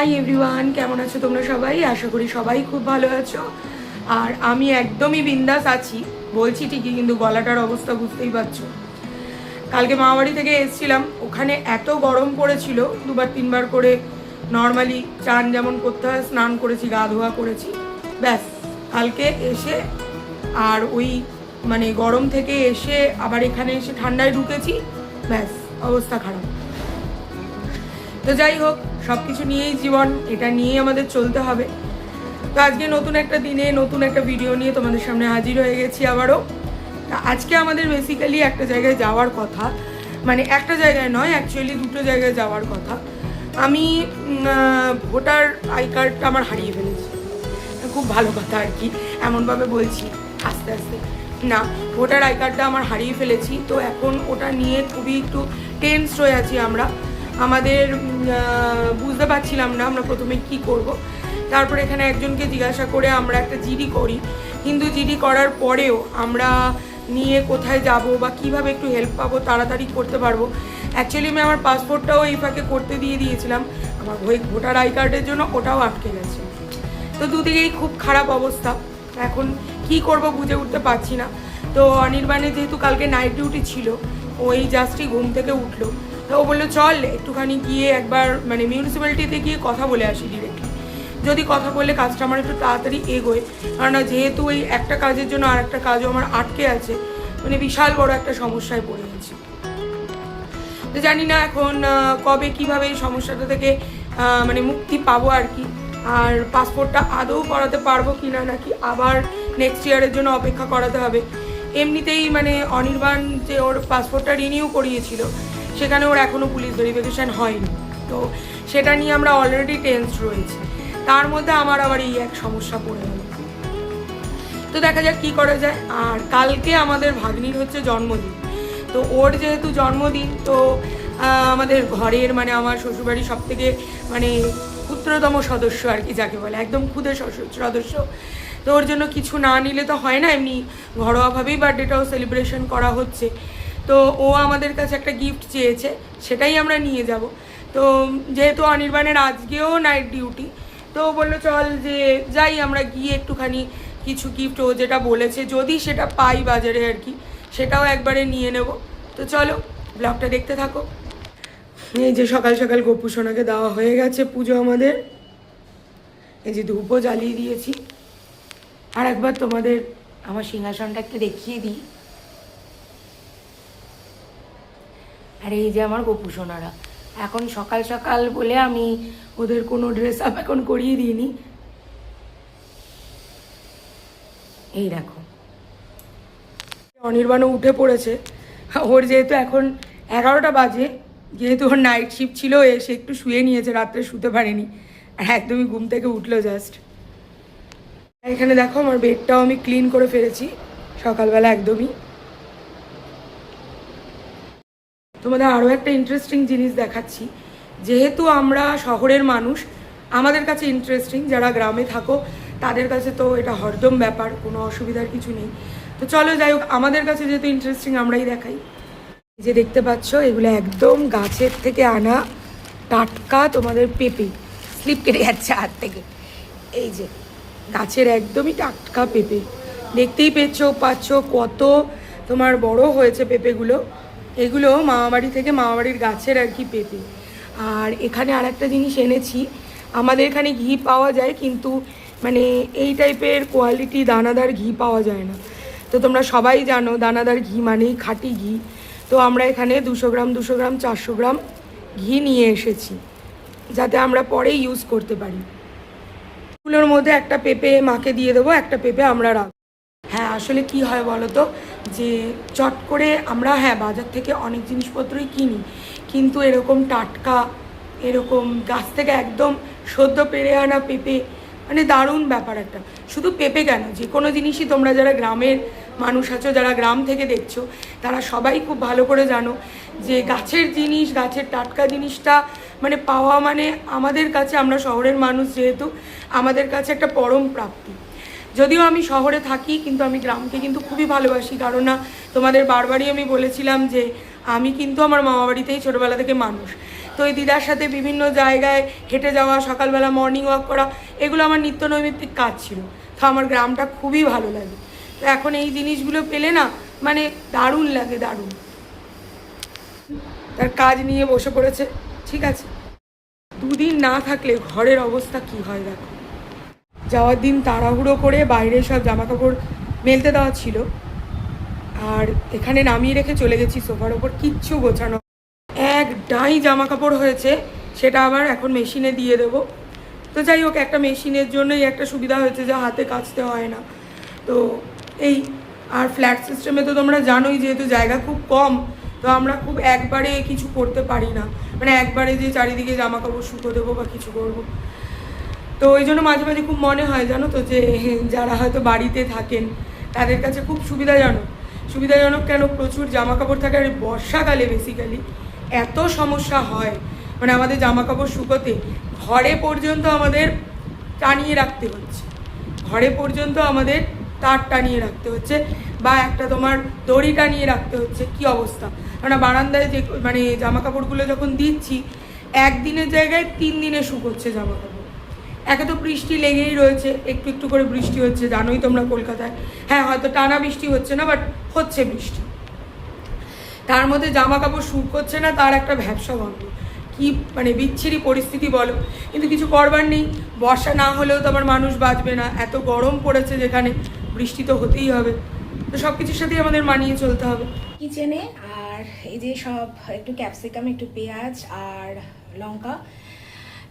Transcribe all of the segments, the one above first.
Hi everyone, কেমন আছো তোমরা সবাই? আশা করি সবাই খুব ভালো আছো। আর আমি একদমই বিন্দাস আছি বলছি ঠিকই, কিন্তু গলাটার অবস্থা বুঝতেই পারছো। কালকে মামাবাড়ি থেকে এসেছিলাম, ওখানে এত গরম পড়েছিল, দুবার তিনবার করে নর্মালি চান যেমন করতে হয় স্নান করেছি, গা ধোয়া করেছি, ব্যাস। কালকে এসে আর ওই মানে গরম থেকে এসে আবার এখানে এসে ঠান্ডায় ঢুকেছি, ব্যাস অবস্থা খারাপ। তো যাই হোক, সব কিছু নিয়েই জীবন, এটা নিয়েই আমাদের চলতে হবে। তো আজকে নতুন একটা দিনে নতুন একটা ভিডিও নিয়ে তোমাদের সামনে হাজির হয়ে গেছি আবারও। আজকে আমাদের বেসিক্যালি একটা জায়গায় যাওয়ার কথা, মানে একটা জায়গায় নয়, অ্যাকচুয়ালি দুটো জায়গায় যাওয়ার কথা। আমি ভোটার আই কার্ডটা আমার হারিয়ে ফেলেছি। খুব ভালো কথা আর কি, এমনভাবে বলছি আস্তে আস্তে। না, ভোটার আই কার্ডটা আমার হারিয়ে ফেলেছি, তো এখন ওটা নিয়ে খুবই একটু টেনসড হয়ে আছি আমরা। আমাদের বুঝতে পারছিলাম না আমরা প্রথমে কি করব। তারপর এখানে একজনকে জিজ্ঞাসা করে আমরা একটা জিডি করি, কিন্তু জিডি করার পরেও আমরা নিয়ে কোথায় যাব বা কিভাবে একটু হেল্প পাবো, তাড়াতাড়ি করতে পারবো। অ্যাকচুয়ালি আমি আমার পাসপোর্টটাও এই ফাঁকে করতে দিয়ে দিয়েছিলাম, আমার ভোটার আই কার্ডের জন্য ওটাও আটকে গেছে। তো দুদিকেই খুব খারাপ অবস্থা, এখন কি করব বুঝে উঠতে পারছি না। তো অনির্বাণের যেহেতু কালকে নাইট ডিউটি ছিল, ওই জাস্টই ঘুম থেকে উঠলো, তো ও বললো চল একটুখানি গিয়ে একবার মানে মিউনিসিপ্যালিটিতে গিয়ে কথা বলে আসি ডিরেক্টলি, যদি কথা বললে কাজটা আমার একটু তাড়াতাড়ি এগোয়। কারণ যেহেতু ওই একটা কাজের জন্য আর একটা কাজও আমার আটকে আছে, মানে বিশাল বড় একটা সমস্যায় পড়ে গেছি। তো জানি না এখন কবে কিভাবে এই সমস্যাটা থেকে মানে মুক্তি পাবো আর কি। আর পাসপোর্টটা আদৌ করাতে পারবো কি না, নাকি আবার নেক্সট ইয়ারের জন্য অপেক্ষা করাতে হবে। এমনিতেই মানে অনির্বাণ যে ওর পাসপোর্টটা রিনিউ করিয়েছিল, সেখানে ওর এখনও পুলিশ ভেরিফিকেশান হয়নি, তো সেটা নিয়ে আমরা অলরেডি টেন্সড রয়েছি। তার মধ্যে আমার আবার এই এক সমস্যা পড়ে গেল। তো দেখা যাক কী করা যায়। আর কালকে আমাদের ভাগ্নির হচ্ছে জন্মদিন, তো ওর যেহেতু জন্মদিন, তো আমাদের ঘরের মানে আমার শ্বশুরবাড়ির সব থেকে মানে ক্ষুদ্রতম সদস্য আর কি যাকে বলে, একদম ক্ষুদে সদস্য, তো ওর জন্য কিছু না নিলে তো হয় না। এমনি ঘরোয়াভাবেই বার্থডেটাও সেলিব্রেশন করা হচ্ছে, তো ও আমাদের কাছে একটা গিফট চেয়েছে, সেটাই আমরা নিয়ে যাব। তো যেহেতু অনির্বাণের আজকেও নাইট ডিউটি, তো ও বললো চল যে যাই আমরা গিয়ে একটুখানি কিছু গিফট ও যেটা বলেছে যদি সেটা পাই বাজারে আর কি, সেটাও একবারে নিয়ে নেব। তো চলো ব্লগটা দেখতে থাকো। এই যে সকাল সকাল গোপু সোনাকে দেওয়া হয়ে গেছে পুজো আমাদের, এই যে ধূপও জ্বালিয়ে দিয়েছি। আর একবার তোমাদের আমার সিংহাসনটা একটু দেখিয়ে দিই। আর এই যে আমার গোপু সোনারা, এখন সকাল সকাল বলে আমি ওদের কোনো ড্রেস আপ এখন করিয়ে দিইনি। এই দেখো অনির্বাণও উঠে পড়েছে, ওর যেহেতু এখন 11টা বাজে, যেহেতু ওর নাইট শিফট ছিল, এসে একটু শুয়ে নিয়েছে, রাত্রে শুতে পারেনি, আর একদমই ঘুম থেকে উঠলো জাস্ট। এখানে দেখো আমার বেডটাও আমি ক্লিন করে ফেলেছি সকালবেলা একদমই। তোমাদের আরও একটা ইন্টারেস্টিং জিনিস দেখাচ্ছি। যেহেতু আমরা শহরের মানুষ, আমাদের কাছে ইন্টারেস্টিং, যারা গ্রামে থাকো তাদের কাছে তো এটা হরদম ব্যাপার, কোনো অসুবিধার কিছু নেই। তো চলো যাই হোক, আমাদের কাছে যেহেতু ইন্টারেস্টিং আমরাই দেখাই। যে দেখতে পাচ্ছ এগুলো একদম গাছের থেকে আনা টাটকা তোমাদের পেঁপে, স্লিপ কেটে যাচ্ছে হাত থেকে। এই যে গাছের একদমই টাটকা পেঁপে, দেখতেই পাচ্ছ কত তোমার বড় হয়েছে পেঁপেগুলো। এগুলো মামাবাড়ি থেকে, মামাবাড়ির গাছের আর কি পেঁপে। আর এখানে আর একটা জিনিস এনেছি, আমাদের এখানে ঘি পাওয়া যায়, কিন্তু মানে এই টাইপের কোয়ালিটি দানাদার ঘি পাওয়া যায় না। তো তোমরা সবাই জানো দানাদার ঘি মানেই খাঁটি ঘি। তো আমরা এখানে 200 গ্রাম 400 গ্রাম ঘি নিয়ে এসেছি, যাতে আমরা পরে ইউজ করতে পারি। এগুলোর মধ্যে একটা পেঁপে মাকে দিয়ে দেবো, একটা পেঁপে আমরা রাখবো। হ্যাঁ, আসলে কি হয় বলো তো, যে চট করে আমরা হ্যাঁ বাজার থেকে অনেক জিনিসপত্রই কিনি, কিন্তু এরকম টাটকা, এরকম গাছ থেকে একদম সদ্য পেরে আনা পেঁপে, মানে দারুণ ব্যাপার একটা। শুধু পেঁপে কেন, যে কোনো জিনিসই তোমরা যারা গ্রামের মানুষ আছো, যারা গ্রাম থেকে দেখছো, তারা সবাই খুব ভালো করে জানো যে গাছের জিনিস, গাছের টাটকা জিনিসটা মানে পাওয়া মানে আমাদের কাছে, আমরা শহরের মানুষ যেহেতু, আমাদের কাছে একটা পরম প্রাপ্তি। যদিও আমি শহরে থাকি, কিন্তু আমি গ্রামকে কিন্তু খুবই ভালোবাসি। কারণ না, তোমাদের বারবারই আমি বলেছিলাম যে আমি কিন্তু আমার মামাবাড়িতেই ছোটোবেলা থেকে মানুষ, তো এই দিদার সাথে বিভিন্ন জায়গায় হেঁটে যাওয়া, সকালবেলা মর্নিং ওয়াক করা, এগুলো আমার নিত্য নৈমিত্তিক কাজ ছিল। তো আমার গ্রামটা খুবই ভালো লাগে। তো এখন এই জিনিসগুলো পেলে না মানে দারুণ লাগে, দারুণ। তার কাজ নিয়ে বসে পড়েছে। ঠিক আছে, দুদিন না থাকলে ঘরের অবস্থা কি হয় দেখো। যাওয়ার দিন তাড়াহুড়ো করে বাইরে সব জামা কাপড় মেলতে দেওয়া ছিল, আর এখানে নামিয়ে রেখে চলে গেছি সোফার ওপর, কিচ্ছু গোছানো। এক ডাই জামা কাপড় হয়েছে, সেটা আবার এখন মেশিনে দিয়ে দেবো। তো যাই হোক, একটা মেশিনের জন্যই একটা সুবিধা হয়েছে যে হাতে কাচতে হয় না। তো এই আর ফ্ল্যাট সিস্টেমে তো তোমরা জানোই, যেহেতু জায়গা খুব কম, তো আমরা খুব একবারে কিছু করতে পারি না, মানে একবারে যে চারিদিকে জামা কাপড় শুকো দেবো বা কিছু করবো। তো ওই জন্য মাঝে মাঝে খুব মনে হয় জানো তো, যে যারা হয়তো বাড়িতে থাকেন তাদের কাছে খুব সুবিধাজনক কেন, প্রচুর জামা কাপড় থাকে। আর বর্ষাকালে বেসিক্যালি এত সমস্যা হয়, মানে আমাদের জামা কাপড় শুকোতে ঘরে পর্যন্ত আমাদের টানিয়ে রাখতে হচ্ছে, ঘরে পর্যন্ত আমাদের তার টানিয়ে রাখতে হচ্ছে, বা একটা তোমার দড়ি টানিয়ে রাখতে হচ্ছে। কি অবস্থা! আমরা বারান্দায় যে মানে জামা কাপড়গুলো যখন দিচ্ছি, একদিনের জায়গায় 3 দিনে শুকোচ্ছে জামা কাপড়। একে তো বৃষ্টি লেগেই রয়েছে, একটু একটু করে বৃষ্টি হচ্ছে, জানোই তোমরা কলকাতায়। হ্যাঁ, হয়তো টানা বৃষ্টি হচ্ছে না, বাট হচ্ছে বৃষ্টি। তার মধ্যে জামা কাপড় শুকোচ্ছে না, তার একটা ভ্যাবসা গন্ধ। কি মানে বিচ্ছিরি পরিস্থিতি বলো, কিন্তু কিছু করবার নেই। বর্ষা না হলেও তো আমার মানুষ বাঁচবে না, এত গরম পড়েছে যেখানে, বৃষ্টি তো হতেই হবে। তো সব কিছুর সাথেই আমাদের মানিয়ে চলতে হবে। কিচেনে আর এই যে সব একটু ক্যাপসিকাম, একটু পেঁয়াজ আর লঙ্কা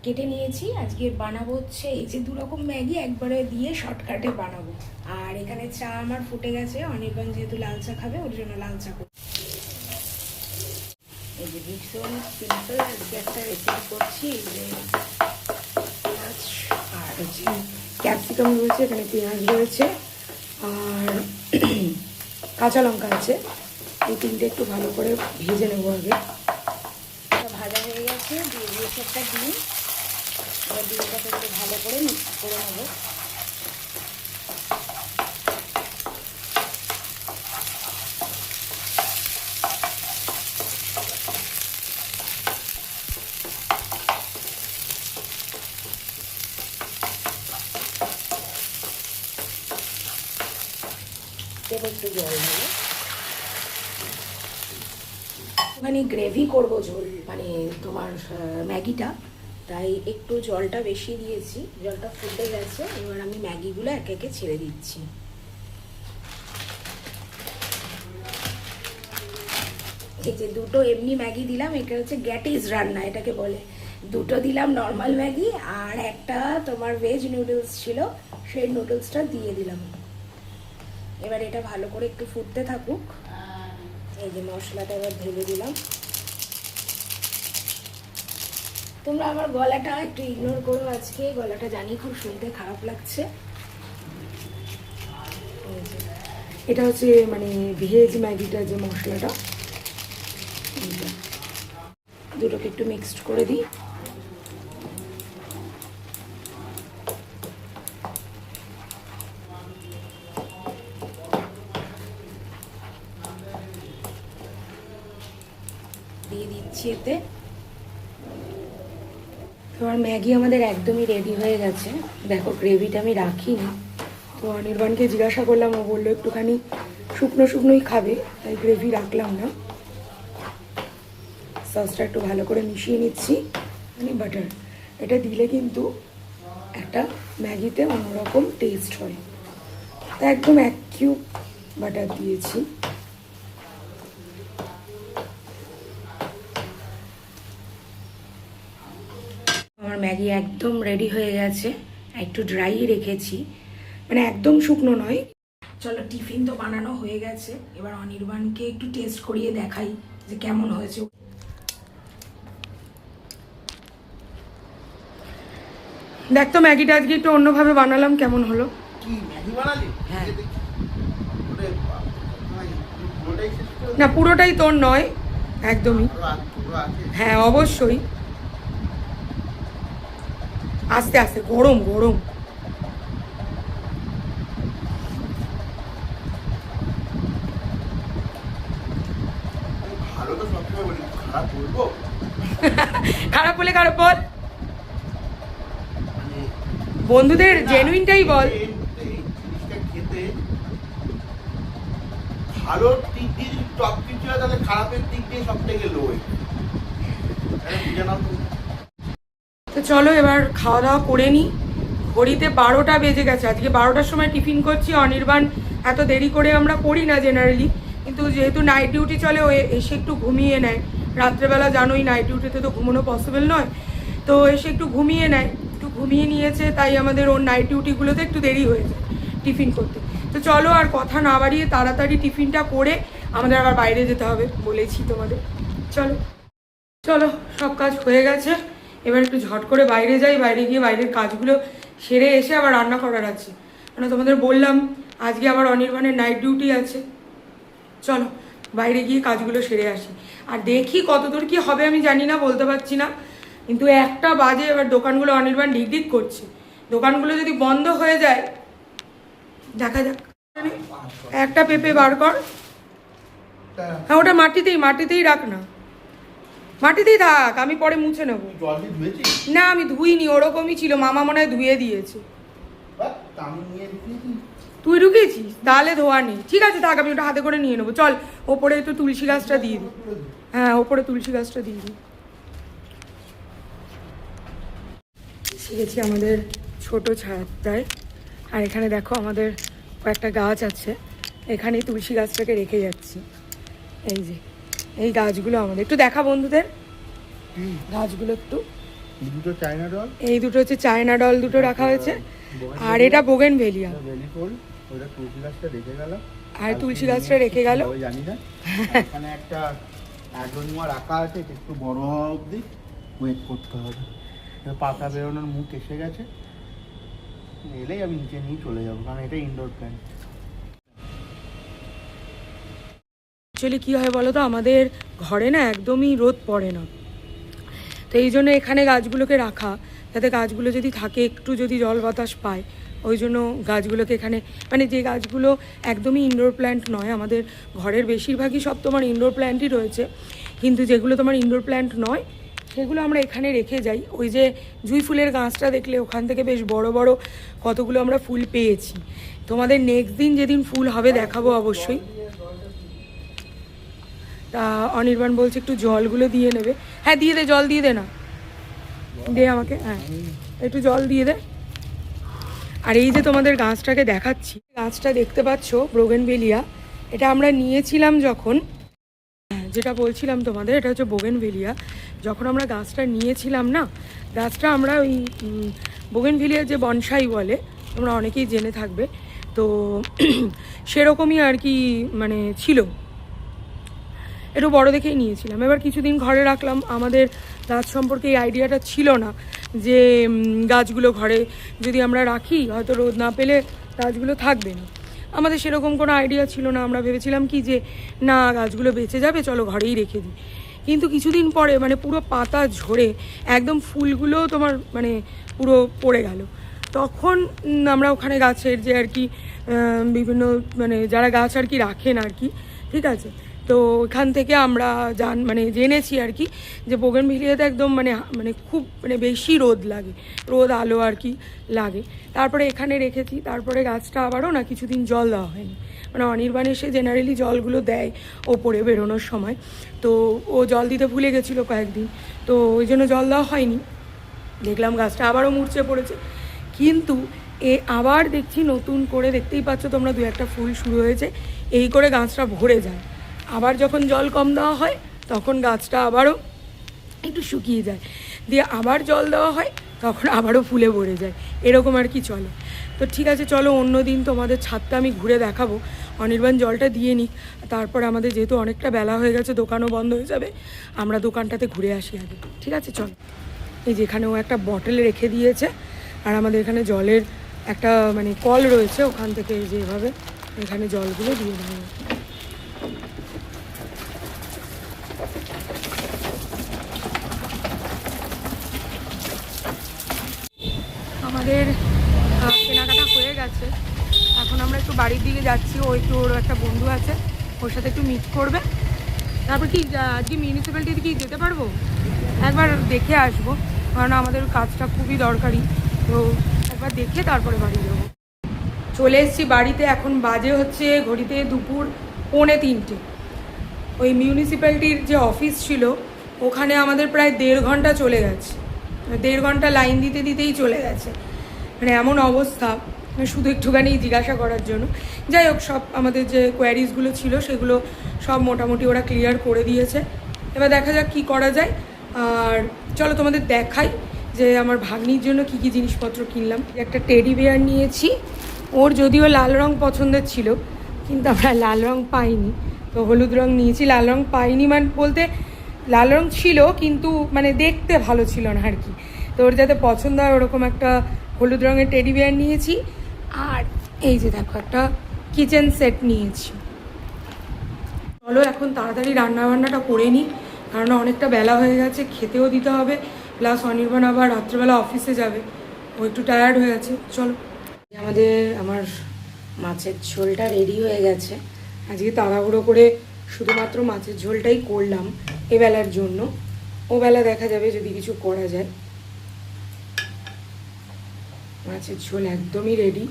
কেটে নিয়েছি। আজকে বানাবো হচ্ছে এই যে 2 রকম ম্যাগি একবারে দিয়ে শর্টকাটে বানাবো। আর এখানে চা আমার ফুটে গেছে, অনির্বাণ যেহেতু লাল চা খাবে ওর জন্য লাল চা করবো। এই যে ভীষণ সিম্পল আজকে একটা রেসিপি করছি, যে পেঁয়াজ আর হচ্ছে ক্যাপসিকাম রয়েছে, এখানে পেঁয়াজ রয়েছে আর কাঁচা লঙ্কা আছে। এই তিনটে একটু ভালো করে ভেজে নেবো আগে। ভাজা হয়ে গেছে, দিয়ে দিয়েছি একটা ডিম। এবার ডিমটাকে একটু ভালো করে মিক্স করে নেবো। একটু জল দেবো, মানে গ্রেভি করবো ঝোল, মানে তোমার ম্যাগিটা, তাই একটু জলটা বেশি দিয়েছি। জলটা ফুটে গেছে, এবার আমি ম্যাগিগুলো একে একে ছেড়ে দিচ্ছি। এই যে 2টো এমনি ম্যাগি দিলাম, এটা হচ্ছে গ্যাটিস রান্না এটাকে বলে। 2টো দিলাম নর্মাল ম্যাগি, আর একটা তোমার ভেজ নুডলস ছিল, সেই নুডলসটা দিয়ে দিলাম। এবার এটা ভালো করে একটু ফুটতে থাকুক। এই যে মশলাটা এবার ঢেলে দিলাম। তোমরা আমার গলাটা একটু ইগনোর করো, আজকে গলাটা জানি খুব শুনতে খারাপ লাগছে। এটা হচ্ছে মানে ভেজ ম্যাগিটা যে মশলাটা, দুটোকে একটু মিক্সড করে দিই। দিয়ে দিচ্ছি এতে। এবার ম্যাগি আমাদের একদমই রেডি হয়ে গেছে। দেখো গ্রেভিটা আমি রাখিনি, তো অনির্বাণকে জিজ্ঞাসা করলাম, ও বললো একটুখানি শুকনো শুকনোই খাবে, তাই গ্রেভি রাখলাম না। সসটা একটু ভালো করে মিশিয়ে নিচ্ছি, মানে বাটার এটা দিলে কিন্তু একটা ম্যাগিতে অন্যরকম টেস্ট হয়। তা একদম 1 কিউব বাটার দিয়েছি। আমার ম্যাগি একদম রেডি হয়ে গেছে, একটু ড্রাই রেখেছি, মানে একদম শুকনো নয়। চলো, টিফিন তো বানানো হয়ে গেছে, এবার অনির্বাণকে একটু টেস্ট করিয়ে দেখাই যে কেমন হয়েছে। দেখ তো ম্যাগিটা আজকে একটু অন্যভাবে বানালাম, কেমন হলো? কি ম্যাগি বানালি? হ্যাঁ। ওরে বাবা, পুরোটাই শেষ করে না পুরোটাই তোর নয়, একদমই। পুরো আছে। হ্যাঁ অবশ্যই, আস্তে আস্তে, গরম গরম। ভালো তো সবসময় বলি, খারাপ বলবো খারাপ বলে খারাপ বল, মানে বন্ধুদের জেনুইনটাই বল। এই জিনিসটা খেতে ভালো দিক দিয়ে যদি টপ কিছু হয় তাহলে খারাপের দিক দিয়ে সব থেকে লো। বুঝে নাও তুমি। তো চলো এবার খাওয়া দাওয়া করে নিই। ঘড়িতে 12টা বেজে গেছে। আজকে 12টার সময় টিফিন করছি। অনির্বাণ এত দেরি করে আমরা করি না জেনারেলি, কিন্তু যেহেতু নাইট ডিউটি চলে ও এসে একটু ঘুমিয়ে নেয়। রাত্রেবেলা জানোই নাইট ডিউটিতে তো ঘুমানো পসিবল নয়, তো এসে একটু ঘুমিয়ে নেয়। একটু ঘুমিয়ে নিয়েছে, তাই আমাদের ওর নাইট ডিউটিগুলোতে একটু দেরি হয়ে যায় টিফিন করতে। তো চলো আর কথা না বাড়িয়ে তাড়াতাড়ি টিফিনটা করে আমাদের আবার বাইরে যেতে হবে, বলেছি তোমাদের। চলো চলো, সব কাজ হয়ে গেছে, এবার একটু ঝট করে বাইরে যাই। বাইরে গিয়ে বাইরের কাজগুলো সেরে এসে আবার রান্না করার আছে। মানে তোমাদের বললাম আজকে আবার অনির্বাণের নাইট ডিউটি আছে। চলো বাইরে গিয়ে কাজগুলো সেরে আসি। আর দেখি কতদূর কি হবে আমি জানি না, বলতে পারছি না, কিন্তু 1টা বাজে। এবার দোকানগুলো অনির্বাণ ঢিক করছে। দোকানগুলো যদি বন্ধ হয়ে যায় দেখা যাক। একটা পেঁপে বার কর। হ্যাঁ, ওটা মাটিতেই রাখ না, মাটিতেই থাক, আমি পরে মুছে নেবো। জল দিয়ে ধুয়েছি? না আমি ধুইনি, ওরকমই ছিল, মামা মনে হয় ধুয়ে দিয়েছে। বাহ, তা আমি নিয়ে ঢুকিয়েছি। তুই ঢুকিয়েছিস? তাহলে ধোয়া নেই, ঠিক আছে থাক, আমি ওটা হাতে করে নিয়ে নেবো। চল ওপরে একটু তুলসী গাছটা দিয়ে দিই। হ্যাঁ, ওপরে তুলসী গাছটা দিয়ে দিই। শিখেছি আমাদের ছোট ছাদটায়। আর এখানে দেখো আমাদের কয়েকটা গাছ আছে, এখানেই তুলসী গাছটাকে রেখে যাচ্ছি। এই যে এই গাছগুলো আমাদের, একটু দেখা বন্ধুদের গাছগুলো একটু। দুটো চায়না ডল, এই দুটো হচ্ছে চায়না ডল, দুটো রাখা হয়েছে। আর এটা বোগেনভেলিয়া। বেলি ফুল, ওটা তুলসী গাছটা রেখে গেল। আর তুলসী গাছটা রেখে গেল। জানি না, এখানে একটা অ্যাগ্লোনিমা রাখা আছে, এটা একটু বড় হওয়া অবধি ওয়েট করতে হবে। পাতা বেরোনোর মুখ এসে গেছে, এলেই আমি নিচে নিয়ে চলে যাবো, কারণ এটা ইনডোর প্ল্যান্ট। অ্যাকচুয়ালি কী হয় বলো তো, আমাদের ঘরে না একদমই রোদ পড়ে না, তো এই জন্য এখানে গাছগুলোকে রাখা, যাতে গাছগুলো যদি থাকে একটু যদি জল বাতাস পায়। ওই জন্য গাছগুলোকে এখানে, মানে যে গাছগুলো একদমই ইনডোর প্ল্যান্ট নয়, আমাদের ঘরের বেশিরভাগই সব তোমার ইনডোর প্ল্যান্টই রয়েছে, কিন্তু যেগুলো তোমার ইনডোর প্ল্যান্ট নয় সেগুলো আমরা এখানে রেখে যাই। ওই যে জুঁই ফুলের গাছটা দেখলে, ওখান থেকে বেশ বড় বড় কতগুলো আমরা ফুল পেয়েছি। তোমাদের নেক্সট দিন যেদিন ফুল হবে দেখাবো অবশ্যই। তা অনির্বাণ বলছে একটু জলগুলো দিয়ে নেবে। হ্যাঁ দিয়ে দে, জল দিয়ে দে না, দে আমাকে, হ্যাঁ একটু জল দিয়ে দে। আর এই যে তোমাদের গাছটাকে দেখাচ্ছি, গাছটা দেখতে পাচ্ছ বোগেনভেলিয়া, এটা আমরা নিয়েছিলাম যখন, যেটা বলছিলাম তোমাদের, এটা হচ্ছে বোগেনভেলিয়া। যখন আমরা গাছটা নিয়েছিলাম না, গাছটা আমরা ওই বোগেনভেলিয়ার যে বনসাই বলে, তোমরা অনেকেই জেনে থাকবে, তো সেরকমই আর কি মানে ছিল, একটু বড় দেখেই নিয়েছিলাম। এবার কিছুদিন ঘরে রাখলাম, আমাদের গাছ সম্পর্কে এই আইডিয়াটা ছিল না যে গাছগুলো ঘরে যদি আমরা রাখি হয়তো রোদ না পেলে গাছগুলো থাকবে না। আমাদের সেরকম কোনো আইডিয়া ছিল না, আমরা ভেবেছিলাম কি যে না গাছগুলো বেঁচে যাবে, চলো ঘরেই রেখে দিই। কিন্তু কিছুদিন পরে মানে পুরো পাতা ঝরে একদম ফুলগুলো তোমার মানে পুরো পড়ে গেল। তখন আমরা ওখানে গাছের যে আর কি বিভিন্ন মানে যারা গাছ আর কি রাখেন আর কি, ঠিক আছে, তো ওখান থেকে আমরা জেনেছি আর কি যে বোগেনভেলিয়াতে একদম মানে খুব মানে বেশি রোদ লাগে, রোদ আলো আর কি লাগে। তারপরে এখানে রেখেছি, তারপরে গাছটা আবারও না কিছুদিন জল দেওয়া হয়নি। মানে অনির্বাণ এসে জেনারেলি জলগুলো দেয় ওপরে বেরোনোর সময়, তো ও জল দিতে ভুলে গেছিলো কয়েকদিন, তো ওই জন্য জল দেওয়া হয়নি। দেখলাম গাছটা আবারও মূর্ছে পড়েছে, কিন্তু আবার দেখছি নতুন করে, দেখতেই পাচ্ছ তোমরা, 2-1টা ফুল শুরু হয়েছে, এই করে গাছটা ভরে যায়। আবার যখন জল কম দেওয়া হয় তখন গাছটা আবারও একটু শুকিয়ে যায়, দিয়ে আবার জল দেওয়া হয় তখন আবারও ফুলে ভরে যায়, এরকম আর কি চলে। তো ঠিক আছে চলো, অন্য দিন তোমাদের ছাদটা আমি ঘুরে দেখাবো। অনির্বাণ জলটা দিয়ে নিক, তারপরে আমাদের যেহেতু অনেকটা বেলা হয়ে গেছে, দোকানও বন্ধ হয়ে যাবে, আমরা দোকানটাতে ঘুরে আসি আগে, ঠিক আছে চলো। এই যেখানে ও একটা বটলে রেখে দিয়েছে, আর আমাদের এখানে জলের একটা মানে কল রয়েছে, ওখান থেকে এই যে এভাবে এখানে জলগুলো দিয়ে দেওয়া হয়। আমাদের কেনাকাটা হয়ে গেছে, এখন আমরা একটু বাড়ির দিকে যাচ্ছি। ও একটু, ওর একটা বন্ধু আছে, ওর সাথে একটু মিট করবে, তারপর কি আজকে মিউনিসিপ্যালিটিতে কি যেতে পারবো? একবার দেখে আসবো, কারণ আমাদের কাজটা খুবই দরকারি। তো একবার দেখে তারপরে বাড়ি যাবো। চলে এসেছি বাড়িতে, এখন বাজে হচ্ছে ঘড়িতে দুপুর 2:45। ওই মিউনিসিপ্যালিটির যে অফিস ছিল ওখানে আমাদের প্রায় 1.5 ঘন্টা চলে গেছে, 1.5 ঘন্টা লাইন দিতে দিতেই চলে গেছে। মানে এমন অবস্থা, শুধু একটুখানি জিজ্ঞাসা করার জন্য। যাই হোক, সব আমাদের যে কোয়ারিজগুলো ছিল সেগুলো সব মোটামুটি ওরা ক্লিয়ার করে দিয়েছে। এবার দেখা যাক কী করা যায়। আর চলো তোমাদের দেখাই যে আমার ভাগ্নির জন্য কী কী জিনিসপত্র কিনলাম। একটা টেডি বিয়ার নিয়েছি, ওর যদিও লাল রং পছন্দের ছিল কিন্তু আমরা লাল রং পাইনি, তো হলুদ রং নিয়েছি। লাল রং পাইনি মানে বলতে লাল রং ছিল কিন্তু মানে দেখতে ভালো ছিল না আর কি। তো ওর যাতে পছন্দ হয় ওরকম একটা হলুদ রঙের টেডি বিয়ার নিয়েছি। আর এই যে দেখো একটা কিচেন সেট নিয়েছি। চলো এখন তাড়াতাড়ি রান্নাবান্নাটা করে নিই, কারণ অনেকটা বেলা হয়ে গেছে, খেতেও দিতে হবে, প্লাস অনির্বাণ আবার রাত্রেবেলা অফিসে যাবে, ও একটু টায়ার্ড হয়ে আছে। চলো, আমার মাছের ঝোলটা রেডি হয়ে গেছে। আজকে তাড়াহুড়ো করে শুধুমাত্র মাছের ঝোলটাই করলাম এবেলার জন্য, ও বেলা দেখা যাবে যদি কিছু করা যায়। মাছের ঝোল একদমই রেডি।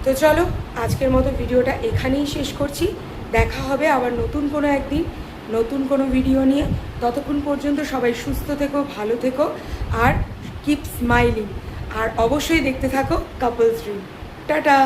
তো চলো আজকের মতো ভিডিওটা এখানেই শেষ করছি। দেখা হবে আবার নতুন কোনো একদিন নতুন কোনো ভিডিও নিয়ে। ততক্ষণ পর্যন্ত সবাই সুস্থ থেকো, ভালো থেকো, আর কিপ স্মাইলিং। আর অবশ্যই দেখতে থাকো কাপলস ড্রিম। টাটা।